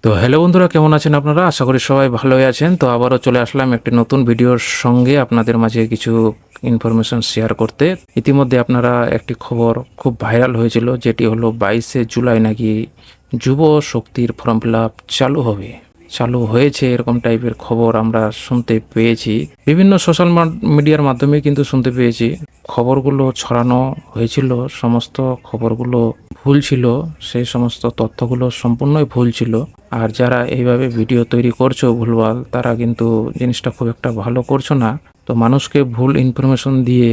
তো হ্যালো বন্ধুরা, কেমন আছেন আপনারা? আশা করি সবাই ভালোই আছেন। তো আবারও চলে আসলাম একটি নতুন ভিডিওর সঙ্গে আপনাদের মাঝে কিছু ইনফরমেশন শেয়ার করতে। ইতিমধ্যে আপনারা একটি খবর খুব ভাইরাল হয়েছিল, যেটি হলো 22শে জুলাই নাকি যুব শক্তির ফর্ম ফিল আপ চালু হয়েছে, এরকম টাইপের খবর আমরা শুনতে পেয়েছি। বিভিন্ন সোশ্যাল মিডিয়ার মাধ্যমে কিন্তু শুনতে পেয়েছি। খবরগুলো ছড়ানো হয়েছিল, সমস্ত খবরগুলো ভুল ছিল, সেই সমস্ত তথ্যগুলো সম্পূর্ণই ভুল ছিল। আর যারা এইভাবে ভিডিও তৈরি করছো ভুলভাল, তারা কিন্তু জিনিসটা খুব একটা ভালো করছো না। তো মানুষকে ভুল ইনফরমেশন দিয়ে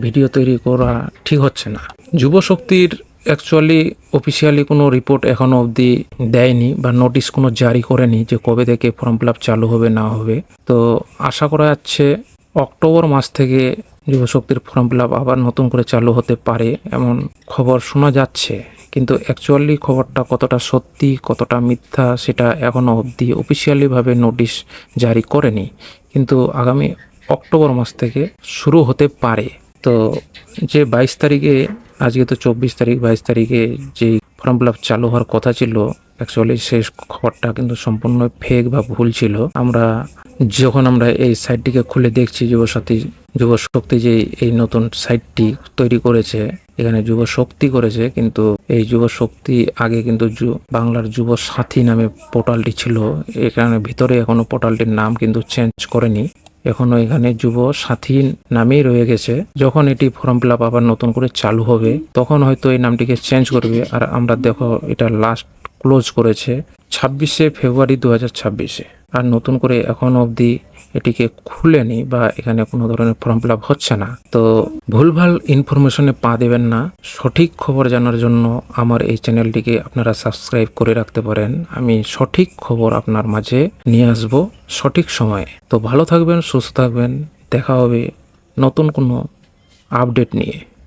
ভিডিও তৈরি করা ঠিক হচ্ছে না। যুব শক্তির অ্যাকচুয়ালি অফিসিয়ালি কোনো রিপোর্ট এখনও অবধি দেয়নি বা নোটিশ কোনো জারি করেনি যে কবে থেকে ফর্ম ফিল আপ চালু হবে না হবে। তো আশা করা যাচ্ছে অক্টোবর মাস থেকে যুবশক্তির ফর্ম ফিল আপ আবার নতুন করে চালু হতে পারে, এমন খবর শোনা যাচ্ছে। কিন্তু অ্যাকচুয়ালি খবরটা কতটা সত্যি কতটা মিথ্যা সেটা এখনও অবধি অফিসিয়ালিভাবে নোটিশ জারি করেনি, কিন্তু আগামী অক্টোবর মাস থেকে শুরু হতে পারে। তো যে 22 তারিখে, আজকে তো 24 তারিখ, 22 তারিখে যেই ফর্ম ফিল আপ চালু হওয়ার কথা ছিল, অ্যাকচুয়ালি সেই খবরটা কিন্তু সম্পূর্ণ ফেক বা ভুল ছিল। যখন আমরা এই সাইটটিকে খুলে দেখছি, যুব শক্তি যে এই নতুন সাইটটি তৈরি করেছে, এখানে যুব শক্তি করেছে, কিন্তু এই যুব শক্তি আগে কিন্তু বাংলার যুব সাথী নামে পোর্টালটি ছিল। এখানে ভিতরে এখনো পোর্টালটির নাম কিন্তু চেঞ্জ করেনি, এখনো এখানে যুব সাথী নামেই রয়ে গেছে। যখন এটি ফর্ম ফিল আপ আবার নতুন করে চালু হবে, তখন হয়তো এই নামটিকে চেঞ্জ করবে। আর আমরা দেখো, এটা লাস্ট ক্লোজ করেছে 26শে ফেব্রুয়ারি 2026-এ। আর নতুন করে এখন অবধি এটিকে খুলেনি বা এখানে কোনো ধরনের ফর্ম ফিল আপ হচ্ছে না। তো ভুলভাল ইনফরমেশনে পা দেবেন না। সঠিক খবর জানার জন্য আমার এই চ্যানেলটিকে আপনারা সাবস্ক্রাইব করে রাখতে পারেন। আমি সঠিক খবর আপনার মাঝে নিয়ে আসব সঠিক সময়ে। তো ভালো থাকবেন, সুস্থ থাকবেন, দেখা হবে নতুন কোনো আপডেট নিয়ে।